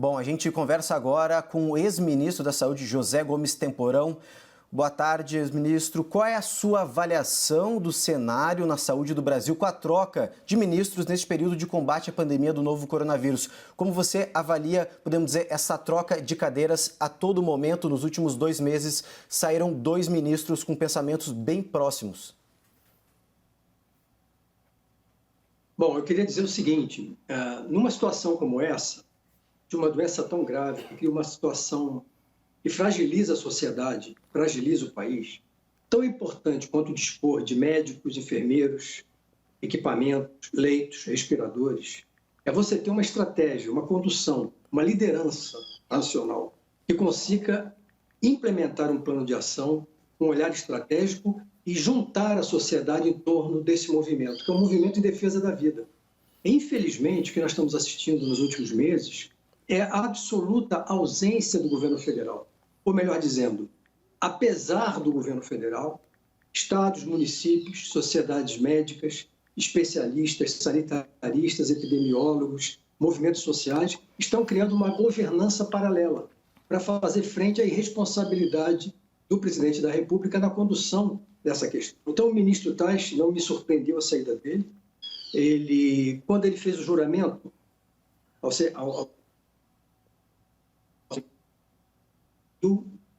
Bom, a gente conversa agora com o ex-ministro da Saúde, José Gomes Temporão. Boa tarde, ex-ministro. Qual é a sua avaliação do cenário na saúde do Brasil com a troca de ministros neste período de combate à pandemia do novo coronavírus? Como você avalia, podemos dizer, essa troca de cadeiras a todo momento? Nos últimos 2 meses, saíram 2 ministros com pensamentos bem próximos. Bom, eu queria dizer o seguinte, numa situação como essa, de uma doença tão grave, que cria uma situação que fragiliza a sociedade, fragiliza o país, tão importante quanto dispor de médicos, enfermeiros, equipamentos, leitos, respiradores, é você ter uma estratégia, uma condução, uma liderança nacional que consiga implementar um plano de ação, um olhar estratégico e juntar a sociedade em torno desse movimento, que é um movimento em defesa da vida. Infelizmente, o que nós estamos assistindo nos últimos meses é a absoluta ausência do governo federal. Ou melhor dizendo, apesar do governo federal, estados, municípios, sociedades médicas, especialistas, sanitaristas, epidemiólogos, movimentos sociais estão criando uma governança paralela para fazer frente à irresponsabilidade do presidente da República na condução dessa questão. Então, o ministro Tais, não me surpreendeu a saída dele. Quando ele fez o juramento,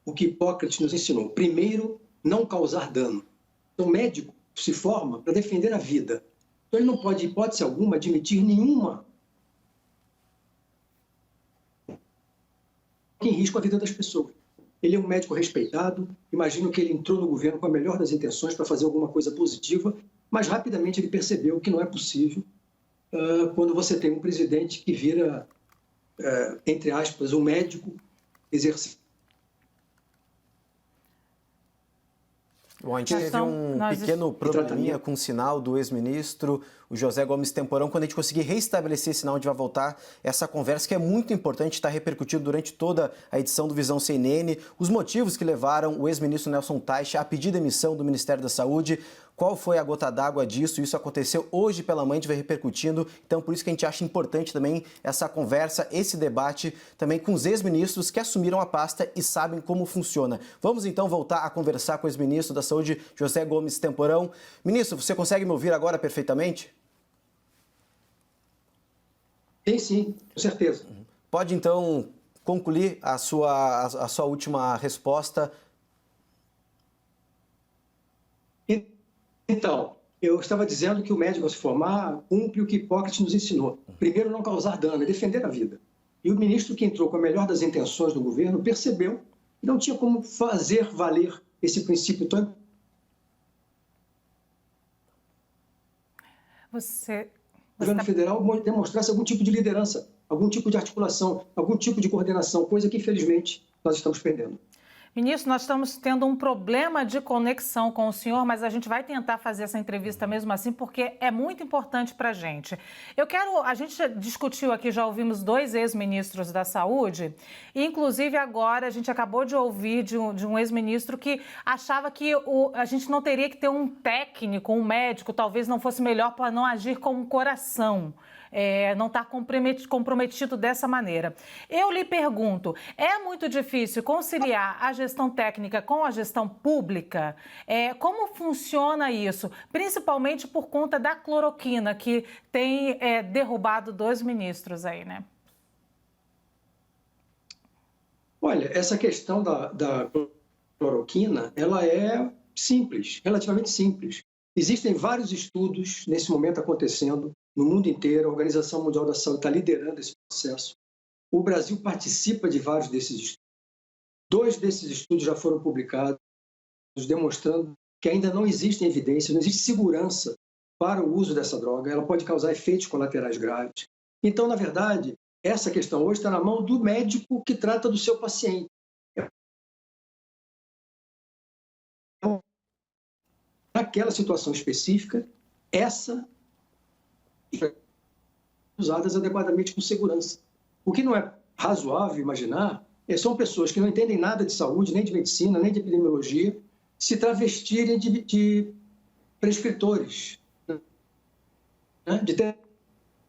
o que Hipócrates nos ensinou. Primeiro, não causar dano. Então, o médico se forma para defender a vida. Então, ele não pode, hipótese alguma, admitir nenhuma em risco a vida das pessoas. Ele é um médico respeitado. Imagino que ele entrou no governo com a melhor das intenções para fazer alguma coisa positiva, mas rapidamente ele percebeu que não é possível quando você tem um presidente que vira, entre aspas, um médico exercendo. Bom, a gente teve um pequeno probleminha com o sinal do ex-ministro, o José Gomes Temporão. Quando a gente conseguir restabelecer esse sinal, a gente vai voltar essa conversa, que é muito importante, está repercutindo durante toda a edição do Visão CNN, os motivos que levaram o ex-ministro Nelson Teich a pedir demissão do Ministério da Saúde. Qual foi a gota d'água disso? Isso aconteceu hoje pela manhã, a gente vai repercutindo. Então, por isso que a gente acha importante também essa conversa, esse debate também com os ex-ministros que assumiram a pasta e sabem como funciona. Vamos então voltar a conversar com o ex-ministro da Saúde, José Gomes Temporão. Ministro, você consegue me ouvir agora perfeitamente? Sim, com certeza. Pode então concluir a sua última resposta. Então, eu estava dizendo que o médico, ao se formar, cumpre o que Hipócrates nos ensinou. Primeiro, não causar dano, é defender a vida. E o ministro que entrou com a melhor das intenções do governo percebeu que não tinha como fazer valer esse princípio tão... O governo federal demonstrasse algum tipo de liderança, algum tipo de articulação, algum tipo de coordenação, coisa que, infelizmente, nós estamos perdendo. Ministro, nós estamos tendo um problema de conexão com o senhor, mas a gente vai tentar fazer essa entrevista mesmo assim, porque é muito importante para a gente. A gente discutiu aqui, já ouvimos 2 ex-ministros da Saúde, e inclusive agora a gente acabou de ouvir de um ex-ministro que achava que a gente não teria que ter um técnico, um médico, talvez não fosse melhor para não agir como um coração. Não estar comprometido dessa maneira. Eu lhe pergunto, é muito difícil conciliar a gestão técnica com a gestão pública? Como funciona isso? Principalmente por conta da cloroquina, que tem derrubado 2 ministros aí, né? Olha, essa questão da cloroquina, ela é simples, relativamente simples. Existem vários estudos nesse momento acontecendo no mundo inteiro. A Organização Mundial da Saúde está liderando esse processo. O Brasil participa de vários desses estudos. 2 desses estudos já foram publicados, demonstrando que ainda não existem evidências, não existe segurança para o uso dessa droga. Ela pode causar efeitos colaterais graves. Então, na verdade, essa questão hoje está na mão do médico que trata do seu paciente. Naquela situação específica, usadas adequadamente com segurança. O que não é razoável imaginar são pessoas que não entendem nada de saúde, nem de medicina, nem de epidemiologia, se travestirem de prescritores.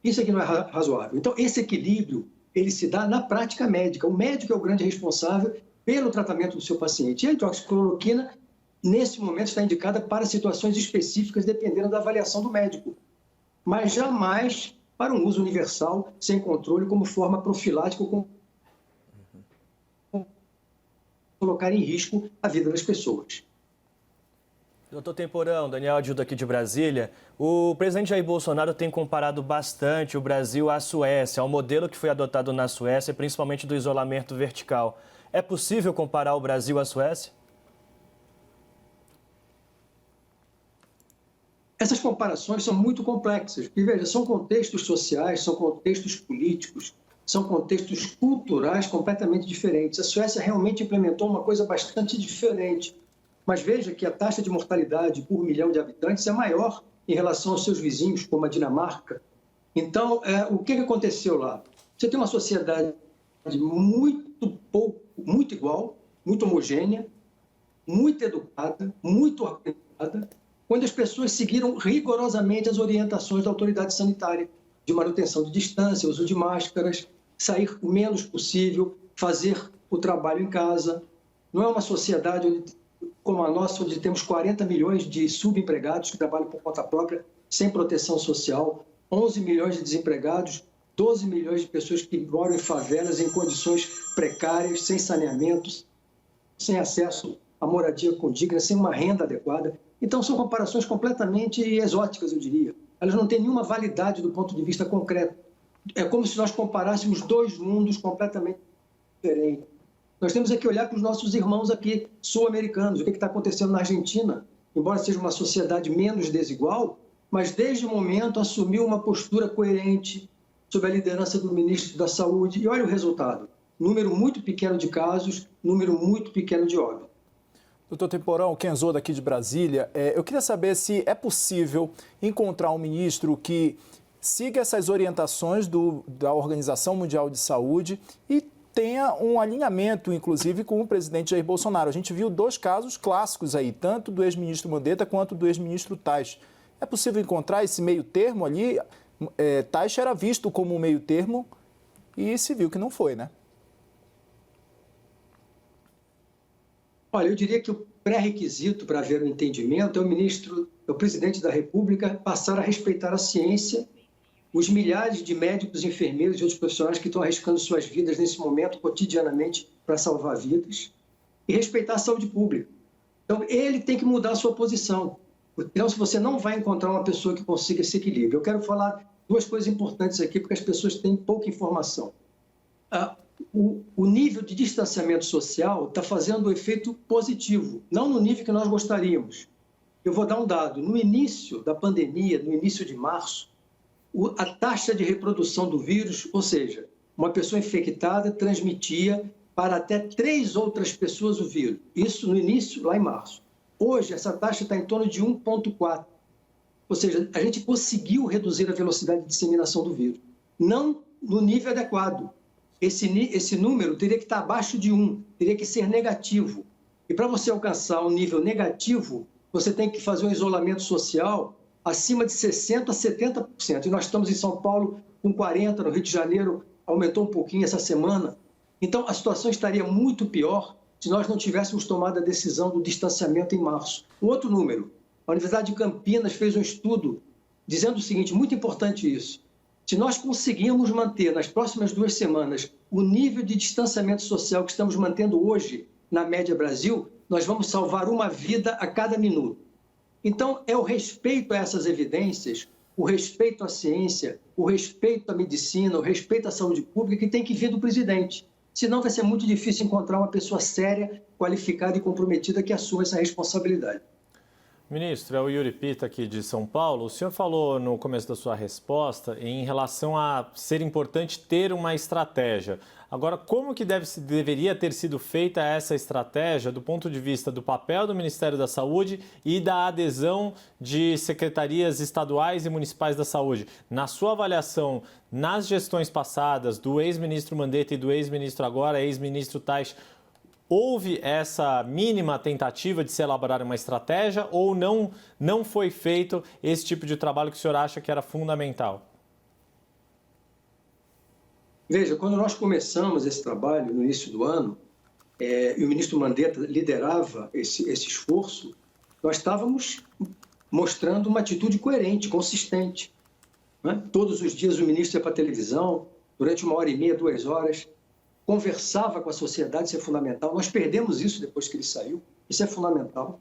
Isso aqui não é razoável. Então, esse equilíbrio ele se dá na prática médica. O médico é o grande responsável pelo tratamento do seu paciente. E a hidroxicloroquina, nesse momento, está indicada para situações específicas, dependendo da avaliação do médico, mas jamais para um uso universal, sem controle, como forma profilática ou colocar em risco a vida das pessoas. Doutor Temporão, Daniel Adildo aqui de Brasília. O presidente Jair Bolsonaro tem comparado bastante o Brasil à Suécia, ao modelo que foi adotado na Suécia, principalmente do isolamento vertical. É possível comparar o Brasil à Suécia? Essas comparações são muito complexas, porque, veja, são contextos sociais, são contextos políticos, são contextos culturais completamente diferentes. A Suécia realmente implementou uma coisa bastante diferente. Mas veja que a taxa de mortalidade por milhão de habitantes é maior em relação aos seus vizinhos, como a Dinamarca. Então, o que aconteceu lá? Você tem uma sociedade muito igual, muito homogênea, muito educada, muito organizada, onde as pessoas seguiram rigorosamente as orientações da autoridade sanitária, de manutenção de distância, uso de máscaras, sair o menos possível, fazer o trabalho em casa. Não é uma sociedade como a nossa, onde temos 40 milhões de subempregados que trabalham por conta própria, sem proteção social, 11 milhões de desempregados, 12 milhões de pessoas que moram em favelas em condições precárias, sem saneamento, sem acesso à moradia condigna, sem uma renda adequada. Então, são comparações completamente exóticas, eu diria. Elas não têm nenhuma validade do ponto de vista concreto. É como se nós comparássemos dois mundos completamente diferentes. Nós temos que olhar para os nossos irmãos aqui, sul-americanos, o que está acontecendo na Argentina, embora seja uma sociedade menos desigual, mas desde o momento assumiu uma postura coerente sob a liderança do ministro da Saúde. E olha o resultado, número muito pequeno de casos, número muito pequeno de óbitos. Doutor Temporão, Kenzo daqui de Brasília, eu queria saber se é possível encontrar um ministro que siga essas orientações da Organização Mundial de Saúde e tenha um alinhamento, inclusive, com o presidente Jair Bolsonaro. A gente viu dois casos clássicos aí, tanto do ex-ministro Mandetta quanto do ex-ministro Taish. É possível encontrar esse meio termo ali? Taish era visto como um meio termo e se viu que não foi, né? Olha, eu diria que o pré-requisito para haver um entendimento é o presidente da República passar a respeitar a ciência, os milhares de médicos, enfermeiros e outros profissionais que estão arriscando suas vidas nesse momento, cotidianamente, para salvar vidas, e respeitar a saúde pública. Então, ele tem que mudar a sua posição. Então, se você não vai encontrar uma pessoa que consiga esse equilíbrio. Eu quero falar duas coisas importantes aqui, porque as pessoas têm pouca informação. O nível de distanciamento social está fazendo um efeito positivo, não no nível que nós gostaríamos. Eu vou dar um dado. No início da pandemia, no início de março, a taxa de reprodução do vírus, ou seja, uma pessoa infectada transmitia para até 3 outras pessoas o vírus. Isso no início, lá em março. Hoje, essa taxa está em torno de 1,4. Ou seja, a gente conseguiu reduzir a velocidade de disseminação do vírus. Não no nível adequado. Esse número teria que estar abaixo de 1, teria que ser negativo. E para você alcançar um nível negativo, você tem que fazer um isolamento social acima de 60% a 70%. E nós estamos em São Paulo com 40%, no Rio de Janeiro aumentou um pouquinho essa semana. Então, a situação estaria muito pior se nós não tivéssemos tomado a decisão do distanciamento em março. Um outro número, a Universidade de Campinas fez um estudo dizendo o seguinte, muito importante isso, se nós conseguirmos manter nas próximas 2 semanas o nível de distanciamento social que estamos mantendo hoje na média Brasil, nós vamos salvar uma vida a cada minuto. Então, é o respeito a essas evidências, o respeito à ciência, o respeito à medicina, o respeito à saúde pública que tem que vir do presidente. Senão vai ser muito difícil encontrar uma pessoa séria, qualificada e comprometida que assuma essa responsabilidade. Ministro, é o Yuri Pita aqui de São Paulo. O senhor falou no começo da sua resposta em relação a ser importante ter uma estratégia. Agora, como que deveria ter sido feita essa estratégia do ponto de vista do papel do Ministério da Saúde e da adesão de secretarias estaduais e municipais da saúde? Na sua avaliação, nas gestões passadas do ex-ministro Mandetta e do ex-ministro agora, ex-ministro Taish, houve essa mínima tentativa de se elaborar uma estratégia ou não foi feito esse tipo de trabalho que o senhor acha que era fundamental? Veja, quando nós começamos esse trabalho no início do ano, e o ministro Mandetta liderava esse esforço, nós estávamos mostrando uma atitude coerente, consistente. Né? Todos os dias o ministro ia para a televisão, durante 1h30, 2 horas, conversava com a sociedade, isso é fundamental. Nós perdemos isso depois que ele saiu, isso é fundamental.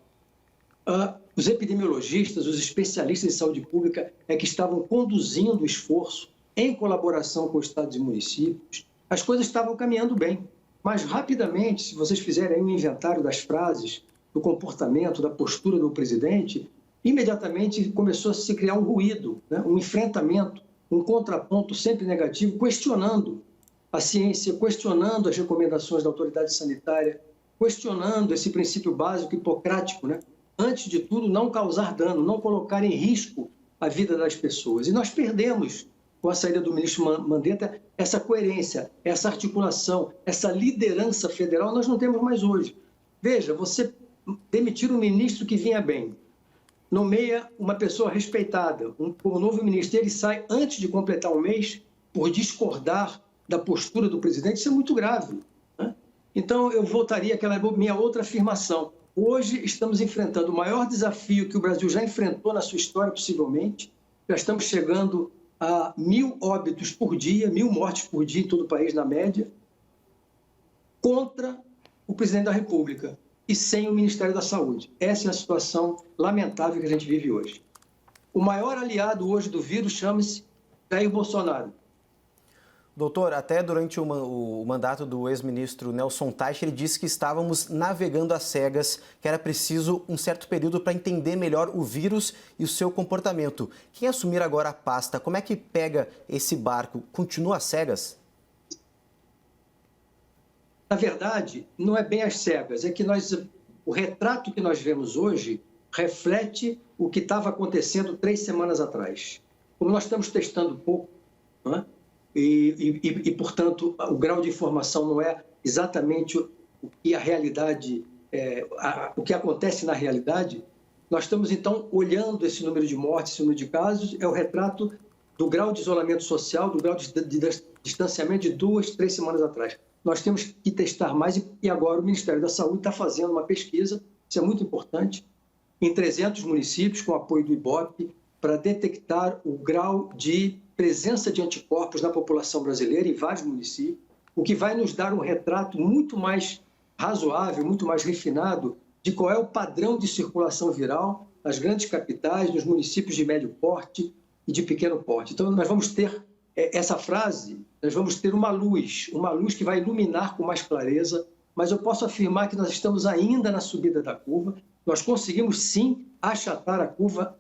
Os epidemiologistas, os especialistas em saúde pública que estavam conduzindo o esforço em colaboração com estados e municípios. As coisas estavam caminhando bem, mas rapidamente, se vocês fizerem aí um inventário das frases, do comportamento, da postura do presidente, imediatamente começou a se criar um ruído, né? Um enfrentamento, um contraponto sempre negativo, questionando a ciência, questionando as recomendações da autoridade sanitária, questionando esse princípio básico hipocrático, né? Antes de tudo, não causar dano, não colocar em risco a vida das pessoas. E nós perdemos, com a saída do ministro Mandetta, essa coerência, essa articulação, essa liderança federal, nós não temos mais hoje. Veja, você demitir um ministro que vinha bem, nomeia uma pessoa respeitada, como novo ministro, ele sai antes de completar um mês por discordar da postura do presidente, isso é muito grave. Né? Então, eu voltaria àquela minha outra afirmação. Hoje estamos enfrentando o maior desafio que o Brasil já enfrentou na sua história, possivelmente. Já estamos chegando a 1.000 óbitos por dia, 1.000 mortes por dia em todo o país, na média, contra o presidente da República e sem o Ministério da Saúde. Essa é a situação lamentável que a gente vive hoje. O maior aliado hoje do vírus chama-se Jair Bolsonaro. Doutor, até durante o mandato do ex-ministro Nelson Teich, ele disse que estávamos navegando às cegas, que era preciso um certo período para entender melhor o vírus e o seu comportamento. Quem assumir agora a pasta, como é que pega esse barco? Continua às cegas? Na verdade, não é bem às cegas, é que o retrato que nós vemos hoje reflete o que estava acontecendo 3 semanas atrás. Como nós estamos testando pouco, não é? E, portanto, o grau de informação não é exatamente o que a realidade, o que acontece na realidade. Nós estamos, então, olhando esse número de mortes, esse número de casos, é o retrato do grau de isolamento social, do grau de distanciamento de 2, 3 semanas atrás. Nós temos que testar mais e agora o Ministério da Saúde está fazendo uma pesquisa, isso é muito importante, em 300 municípios, com apoio do IBOP, para detectar o grau de presença de anticorpos na população brasileira em vários municípios, o que vai nos dar um retrato muito mais razoável, muito mais refinado de qual é o padrão de circulação viral nas grandes capitais, nos municípios de médio porte e de pequeno porte. Então, nós vamos ter essa frase, nós vamos ter uma luz que vai iluminar com mais clareza, mas eu posso afirmar que nós estamos ainda na subida da curva, nós conseguimos sim achatar a curva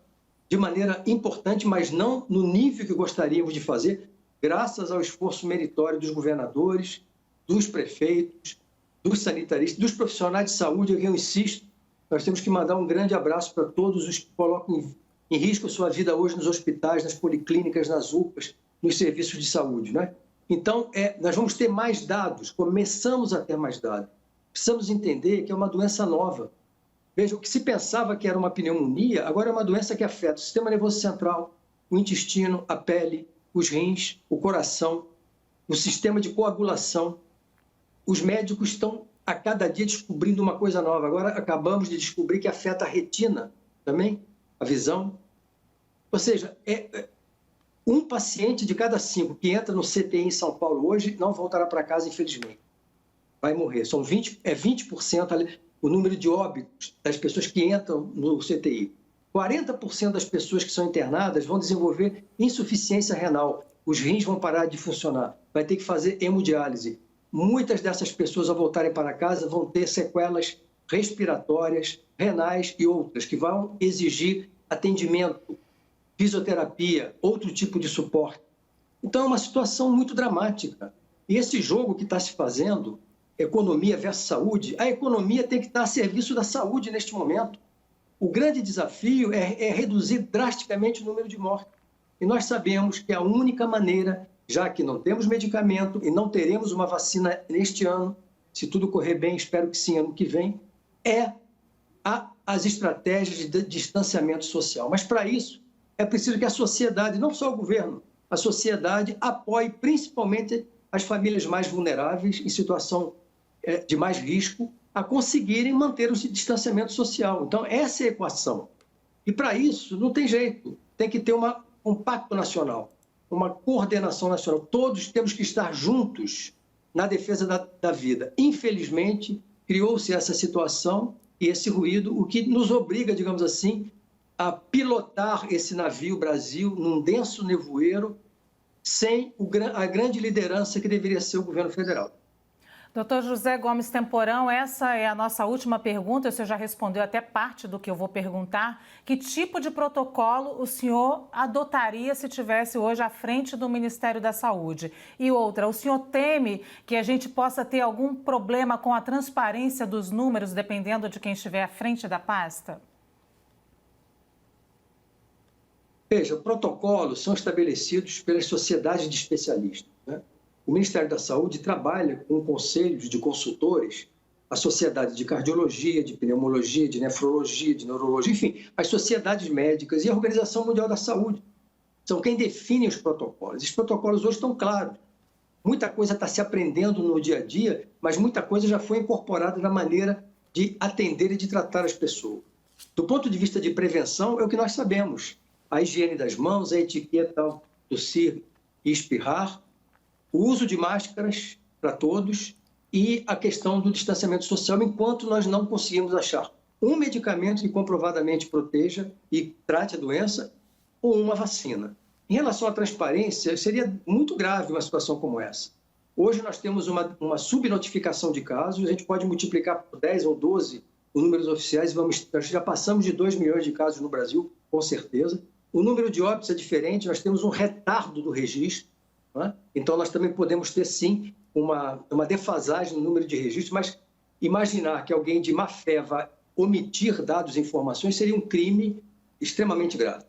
de maneira importante, mas não no nível que gostaríamos de fazer, graças ao esforço meritório dos governadores, dos prefeitos, dos sanitaristas, dos profissionais de saúde. Eu insisto, nós temos que mandar um grande abraço para todos os que colocam em risco a sua vida hoje nos hospitais, nas policlínicas, nas UPAs, nos serviços de saúde. Né? Então, nós vamos ter mais dados, começamos a ter mais dados. Precisamos entender que é uma doença nova. Veja, o que se pensava que era uma pneumonia, agora é uma doença que afeta o sistema nervoso central, o intestino, a pele, os rins, o coração, o sistema de coagulação. Os médicos estão a cada dia descobrindo uma coisa nova. Agora acabamos de descobrir que afeta a retina também, a visão. Ou seja, um paciente de cada 5 que entra no CTI em São Paulo hoje não voltará para casa, infelizmente. Vai morrer. São 20% ali, o número de óbitos das pessoas que entram no CTI. 40% das pessoas que são internadas vão desenvolver insuficiência renal. Os rins vão parar de funcionar. Vai ter que fazer hemodiálise. Muitas dessas pessoas, ao voltarem para casa, vão ter sequelas respiratórias, renais e outras, que vão exigir atendimento, fisioterapia, outro tipo de suporte. Então, é uma situação muito dramática. E esse jogo que está se fazendo, economia versus saúde, a economia tem que estar a serviço da saúde neste momento. O grande desafio é reduzir drasticamente o número de mortes. E nós sabemos que a única maneira, já que não temos medicamento e não teremos uma vacina neste ano, se tudo correr bem, espero que sim, ano que vem, as estratégias de distanciamento social. Mas, para isso, é preciso que a sociedade, não só o governo, a sociedade apoie principalmente as famílias mais vulneráveis, em situação de mais risco, a conseguirem manter o distanciamento social. Então, essa é a equação. E, para isso, não tem jeito. Tem que ter um pacto nacional, uma coordenação nacional. Todos temos que estar juntos na defesa da vida. Infelizmente, criou-se essa situação e esse ruído, o que nos obriga, digamos assim, a pilotar esse navio Brasil num denso nevoeiro, sem a grande liderança que deveria ser o governo federal. Doutor José Gomes Temporão, essa é a nossa última pergunta. O senhor já respondeu até parte do que eu vou perguntar. Que tipo de protocolo o senhor adotaria se estivesse hoje à frente do Ministério da Saúde? E outra, o senhor teme que a gente possa ter algum problema com a transparência dos números, dependendo de quem estiver à frente da pasta? Veja, protocolos são estabelecidos pelas sociedades de especialistas, né? O Ministério da Saúde trabalha com conselhos de consultores, a Sociedade de Cardiologia, de Pneumologia, de Nefrologia, de Neurologia, enfim, as sociedades médicas e a Organização Mundial da Saúde. São quem define os protocolos. Os protocolos hoje estão claros. Muita coisa está se aprendendo no dia a dia, mas muita coisa já foi incorporada na maneira de atender e de tratar as pessoas. Do ponto de vista de prevenção, é o que nós sabemos. A higiene das mãos, a etiqueta tossir e espirrar, o uso de máscaras para todos e a questão do distanciamento social, enquanto nós não conseguimos achar um medicamento que comprovadamente proteja e trate a doença ou uma vacina. Em relação à transparência, seria muito grave uma situação como essa. Hoje nós temos uma subnotificação de casos, a gente pode multiplicar por 10 ou 12 os números oficiais, já passamos de 2 milhões de casos no Brasil, com certeza. O número de óbitos é diferente, nós temos um retardo do registro, né? Então nós também podemos ter, sim, uma defasagem no número de registros, mas imaginar que alguém de má fé vai omitir dados e informações seria um crime extremamente grave.